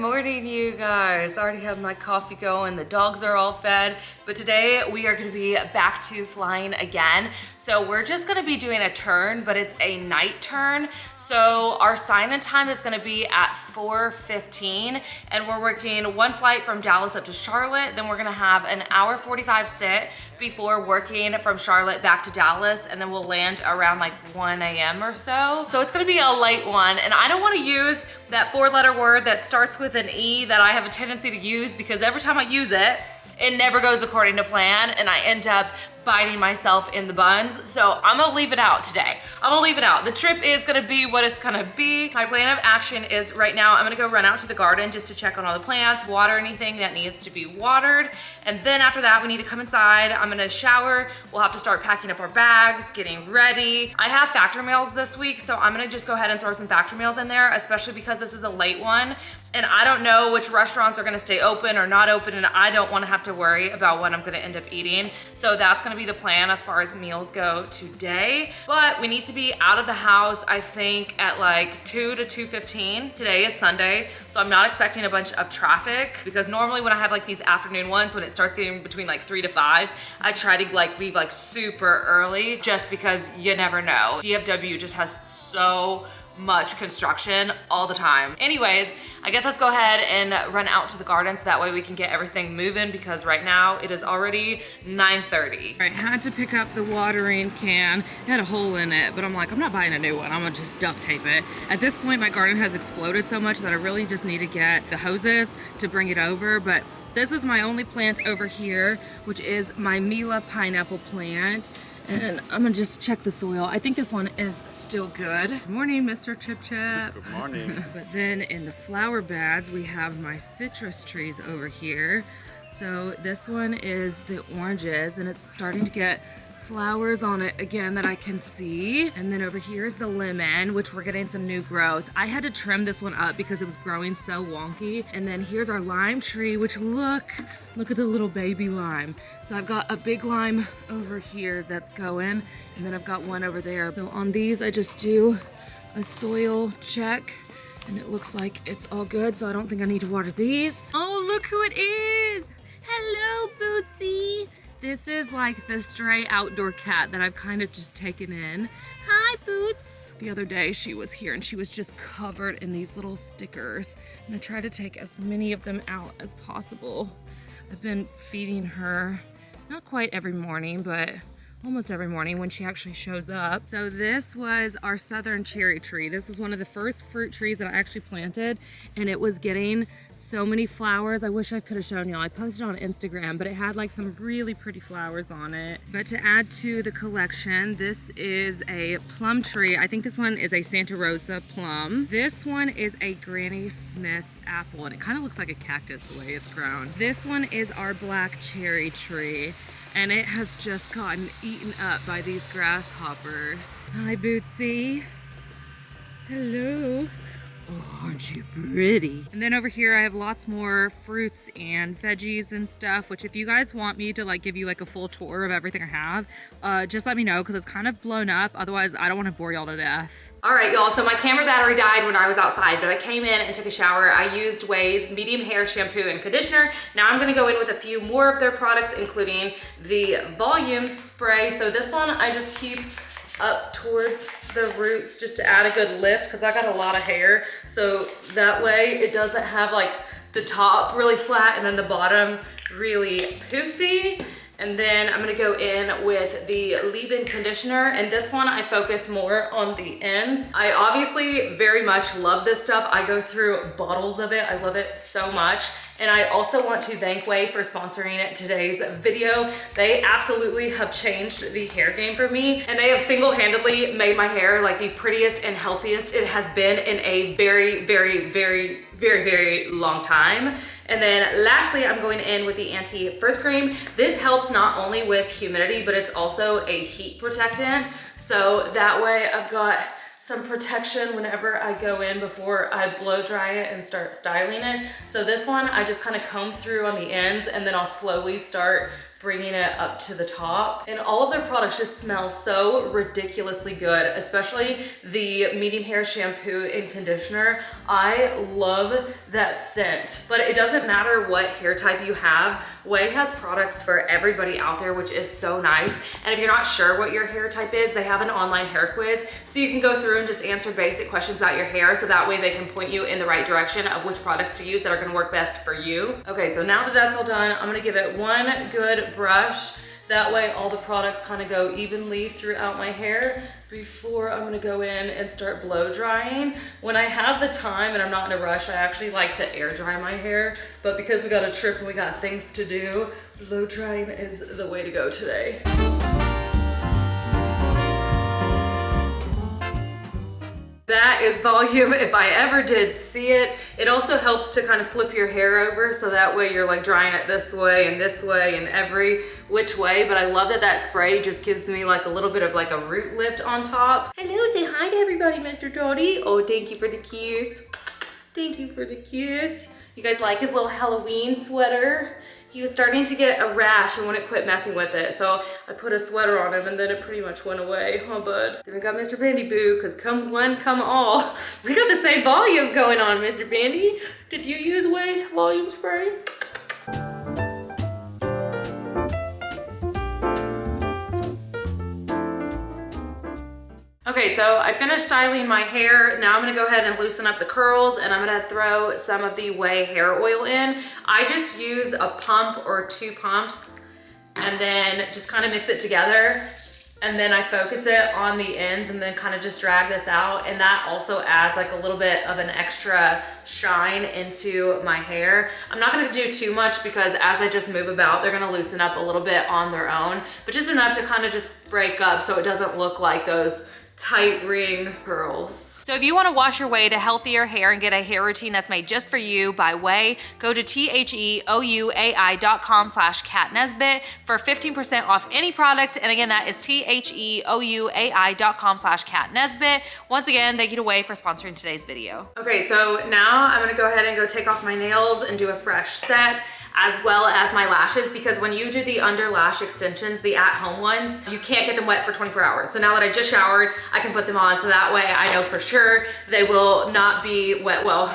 morning, you guys. I already have my coffee going. The dogs are all fed. But today we are going to be back to flying again. So we're just going to be doing a turn, but it's a night turn. So our sign-in time is going to be at 4:15, and we're working one flight from Dallas up to Charlotte. Then we're going to have an hour 45 sit before working from Charlotte back to Dallas, and then we'll land around like 1 a.m. or so. So it's going to be a late one, and I don't want to use that 4-letter word that starts with an E that I have a tendency to use, because every time I use it, it never goes according to plan, and I end up biting myself in the buns. So I'm gonna leave it out today. I'm gonna leave it out. The trip is gonna be what it's gonna be. My plan of action is right now, I'm gonna go run out to the garden just to check on all the plants, water anything that needs to be watered. And then after that, we need to come inside. I'm gonna shower. We'll have to start packing up our bags, getting ready. I have factory meals this week, so I'm gonna just go ahead and throw some factory meals in there, especially because this is a late one. And I don't know which restaurants are gonna stay open or not open, and I don't wanna have to worry about what I'm gonna end up eating. So that's gonna be the plan as far as meals go today. But we need to be out of the house, I think, at like 2 to 2:15. Today is Sunday, so I'm not expecting a bunch of traffic, because normally when I have like these afternoon ones, when it starts getting between like 3 to 5, I try to like leave like super early, just because you never know. DFW just has so much construction all the time. Anyways, I guess let's go ahead and run out to the garden so that way we can get everything moving, because right now it is already 9:30. I had to pick up the watering can. It had a hole in it, but I'm like, I'm not buying a new one. I'm gonna just duct tape it. At this point, my garden has exploded so much that I really just need to get the hoses to bring it over. But this is my only plant over here, which is my Mila pineapple plant. And I'm gonna just check the soil. I think this one is still good. Good morning, Mr. Chip Chip. Good morning. But then in the flower beds, we have my citrus trees over here. So this one is the oranges, and it's starting to get flowers on it again that I can see. And then over here is the lemon, which we're getting some new growth. I had to trim this one up because it was growing so wonky. And then here's our lime tree, which look at the little baby lime. So I've got a big lime over here that's going, and then I've got one over there. So on these, I just do a soil check, and it looks like it's all good, so I don't think I need to water these. Oh, look who it is! Hello, Bootsy! This is like the stray outdoor cat that I've kind of just taken in. Hi, Boots! The other day she was here and she was just covered in these little stickers, and I try to take as many of them out as possible. I've been feeding her, not quite every morning, but almost every morning when she actually shows up. So this was our southern cherry tree. This was one of the first fruit trees that I actually planted, and it was getting so many flowers. I wish I could have shown y'all. I posted on Instagram, but it had like some really pretty flowers on it. But to add to the collection, this is a plum tree. I think this one is a Santa Rosa plum. This one is a Granny Smith apple, and it kind of looks like a cactus the way it's grown. This one is our black cherry tree, and it has just gotten eaten up by these grasshoppers. Hi, Bootsy. Hello. Oh, aren't you pretty? And then over here I have lots more fruits and veggies and stuff, which if you guys want me to like give you like a full tour of everything I have, just let me know, because it's kind of blown up. Otherwise, I don't want to bore y'all to death. All right, y'all, so my camera battery died when I was outside, but I came in and took a shower. I used Ouai's medium hair shampoo and conditioner. Now I'm gonna go in with a few more of their products, including the volume spray. So this one I just keep up towards the roots just to add a good lift, because I got a lot of hair. So that way it doesn't have like the top really flat and then the bottom really poofy. And then I'm gonna go in with the leave-in conditioner, and this one I focus more on the ends. I obviously very much love this stuff. I go through bottles of it. I love it so much. And I also want to thank Ouai for sponsoring today's video. They absolutely have changed the hair game for me, and they have single-handedly made my hair like the prettiest and healthiest it has been in a very, very, very, very, very long time. And then lastly, I'm going in with the anti-frizz cream. This helps not only with humidity, but it's also a heat protectant. So that way I've got some protection whenever I go in before I blow dry it and start styling it. So this one, I just kind of comb through on the ends, and then I'll slowly start bringing it up to the top. And all of their products just smell so ridiculously good, especially the medium hair shampoo and conditioner. I love that scent, but it doesn't matter what hair type you have. Ouai has products for everybody out there, which is so nice. And if you're not sure what your hair type is, they have an online hair quiz. So you can go through and just answer basic questions about your hair, so that way they can point you in the right direction of which products to use that are gonna work best for you. Okay, so now that that's all done, I'm gonna give it one good brush. That way all the products kind of go evenly throughout my hair before I'm gonna go in and start blow drying. When I have the time and I'm not in a rush, I actually like to air dry my hair, but because we got a trip and we got things to do, blow drying is the way to go today. That is volume if I ever did see it. It also helps to kind of flip your hair over, so that way you're like drying it this way and every which way. But I love that that spray just gives me like a little bit of like a root lift on top. Hello, say hi to everybody, Mr. Tony. Oh, thank you for the kiss. Thank you for the kiss. You guys like his little Halloween sweater? He was starting to get a rash and wouldn't quit messing with it. So I put a sweater on him and then it pretty much went away, huh bud? Then we got Mr. Bandy Boo, cause come one, come all. We got the same volume going on, Mr. Bandy. Did you use Ouai's volume spray? Okay, so I finished styling my hair. Now I'm gonna go ahead and loosen up the curls, and I'm gonna throw some of the Ouai hair oil in. I just use a pump or 2 pumps and then just kind of mix it together. And then I focus it on the ends and then kind of just drag this out. And that also adds like a little bit of an extra shine into my hair. I'm not gonna do too much because as I just move about, they're gonna loosen up a little bit on their own, but just enough to kind of just break up so it doesn't look like those tight ring curls. So if you want to wash your way to healthier hair and get a hair routine that's made just for you by Ouai, go to theouai.com/catnesbitt for 15% off any product. And again, that is theouai.com/catnesbitt. Once again, thank you to Ouai for sponsoring today's video. Okay, so now I'm gonna go ahead and go take off my nails and do a fresh set, as well as my lashes, because when you do the under lash extensions, the at-home ones, you can't get them wet for 24 hours. So now that I just showered, I can put them on, so that way I know for sure they will not be wet. Well,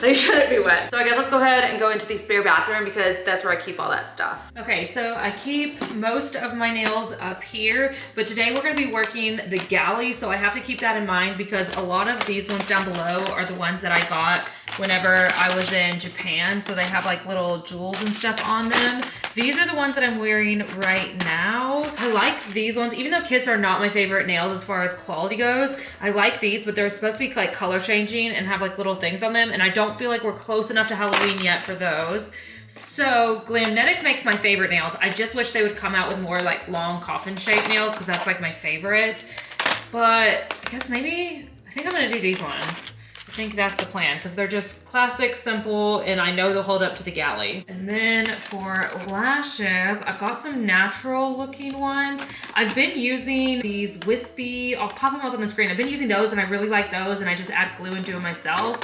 they shouldn't be wet. So I guess let's go ahead and go into the spare bathroom because that's where I keep all that stuff. Okay, so I keep most of my nails up here, but today we're gonna be working the galley, so I have to keep that in mind because a lot of these ones down below are the ones that I got whenever I was in Japan. So they have like little jewels and stuff on them. These are the ones that I'm wearing right now. I like these ones, even though Kiss are not my favorite nails as far as quality goes. I like these, but they're supposed to be like color changing and have like little things on them. And I don't feel like we're close enough to Halloween yet for those. So Glamnetic makes my favorite nails. I just wish they would come out with more like long coffin shaped nails because that's like my favorite. But I guess maybe, I think I'm gonna do these ones. I think that's the plan because they're just classic, simple, and I know they'll hold up to the galley. And then for lashes, I've got some natural looking ones. I've been using these wispy, I'll pop them up on the screen. I've been using those and I really like those, and I just add glue and do them myself.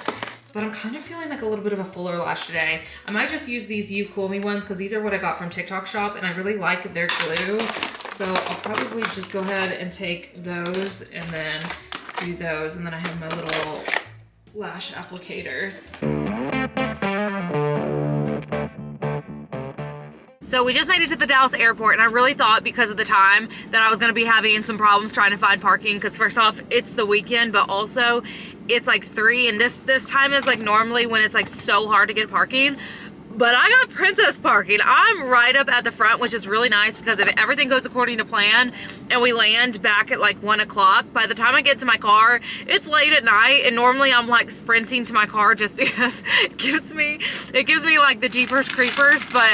But I'm kind of feeling like a little bit of a fuller lash today. I might just use these You Cool Me ones because these are what I got from TikTok shop and I really like their glue. So I'll probably just go ahead and take those and then do those. And then I have my little lash applicators. So we just made it to the Dallas airport, and I really thought because of the time that I was gonna be having some problems trying to find parking, because first off, it's the weekend, but also it's like 3, and this time is like normally when it's like so hard to get parking. But I got princess parking. I'm right up at the front, which is really nice because if everything goes according to plan and we land back at like 1 o'clock, by the time I get to my car, it's late at night, and normally I'm like sprinting to my car just because it gives me like the Jeepers Creepers, but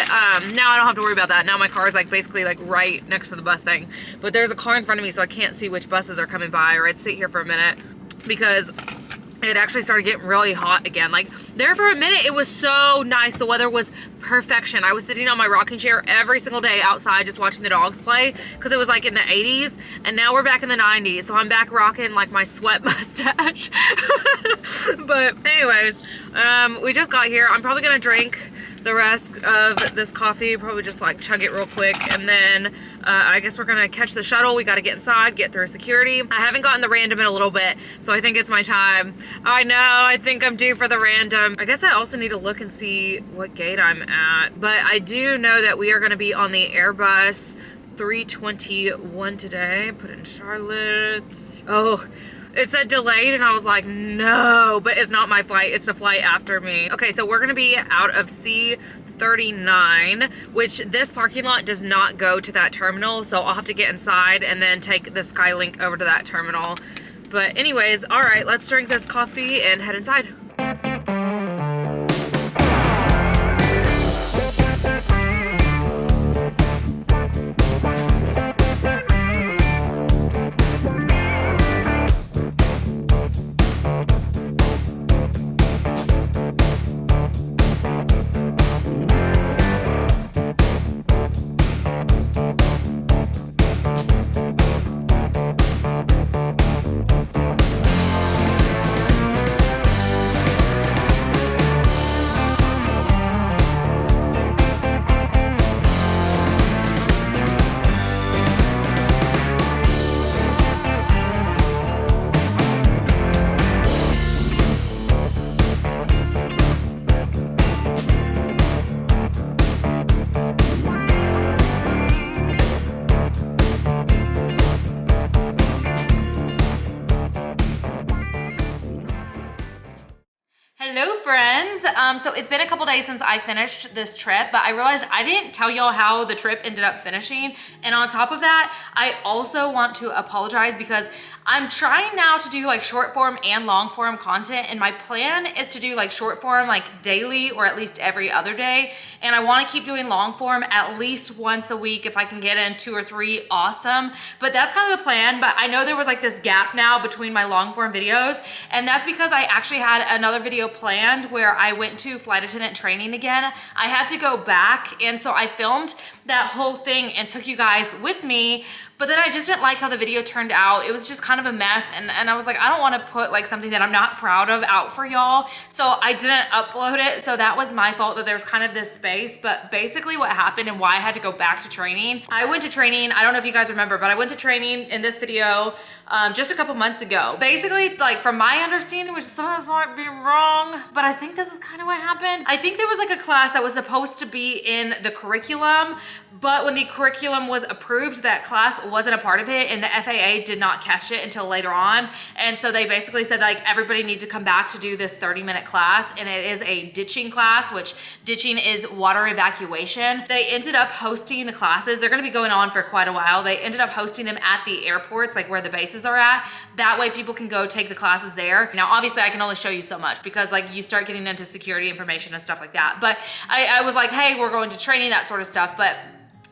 now I don't have to worry about that. Now my car is like basically like right next to the bus thing. But there's a car in front of me, so I can't see which buses are coming by, or I'd sit here for a minute because it actually started getting really hot again. Like there for a minute, it was so nice. The weather was perfection. I was sitting on my rocking chair every single day outside just watching the dogs play because it was like in the 80s, and now we're back in the 90s. So I'm back rocking like my sweat mustache. But anyways, we just got here. I'm probably gonna drink the rest of this coffee, probably just like chug it real quick, and then I guess we're gonna catch the shuttle. We gotta get inside, get through security. I haven't gotten the random in a little bit, so I think it's my time. I know, I think I'm due for the random. I guess I also need to look and see what gate I'm at, but I do know that we are gonna be on the Airbus 321 today. Put in Charlotte. Oh, it said delayed and I was like, no, but it's not my flight. It's the flight after me. Okay, so we're gonna be out of C39, which this parking lot does not go to that terminal. So I'll have to get inside and then take the Skylink over to that terminal. But anyways, all right, let's drink this coffee and head inside. Hello friends, so it's been a couple days since I finished this trip, but I realized I didn't tell y'all how the trip ended up finishing. And on top of that, I also want to apologize because I'm trying now to do like short form and long form content, and my plan is to do like short form like daily or at least every other day. And I want to keep doing long form at least once a week. If I can get in 2 or 3, awesome. But that's kind of the plan. But I know there was like this gap now between my long form videos, and that's because I actually had another video planned where I went to flight attendant training again. I had to go back, and so I filmed that whole thing and took you guys with me. But then I just didn't like how the video turned out. It was just kind of a mess, and I was like, I don't want to put like something that I'm not proud of out for y'all. So I didn't upload it. So that was my fault that there's kind of this space. But basically what happened and why I had to go back to training, I went to training, I don't know if you guys remember, but I went to training in this video just a couple months ago. Basically, like from my understanding, which some of this might be wrong, but I think this is kind of what happened. I think there was like a class that was supposed to be in the curriculum, but when the curriculum was approved, that class wasn't a part of it, and the FAA did not catch it until later on. And so they basically said like everybody needs to come back to do this 30-minute class, and it is a ditching class, which ditching is water evacuation. They ended up hosting the classes. They're gonna be going on for quite a while. They ended up hosting them at the airports, like where the bases are at. That way people can go take the classes there. Now, obviously I can only show you so much because like you start getting into security information and stuff like that. But I was like, hey, we're going to training, that sort of stuff. But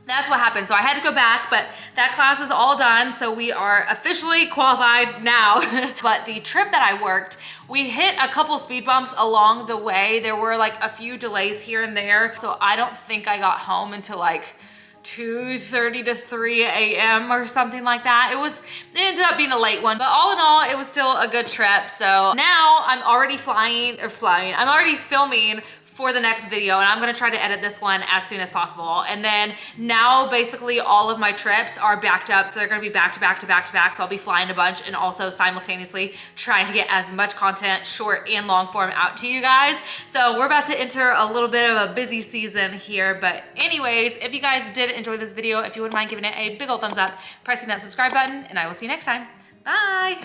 that's what happened. So I had to go back, but that class is all done. So we are officially qualified now. But the trip that I worked, we hit a couple speed bumps along the way. There were like a few delays here and there. So I don't think I got home until like 2:30 to 3 a.m. or something like that. It ended up being a late one, but all in all, it was still a good trip. So now I'm already I'm already filming for the next video, and I'm gonna try to edit this one as soon as possible. And then now basically all of my trips are backed up, so they're gonna be back to back to back to back. So I'll be flying a bunch and also simultaneously trying to get as much content, short and long form, out to you guys. So we're about to enter a little bit of a busy season here. But anyways, if you guys did enjoy this video, if you wouldn't mind giving it a big old thumbs up, pressing that subscribe button, and I will see you next time. Bye.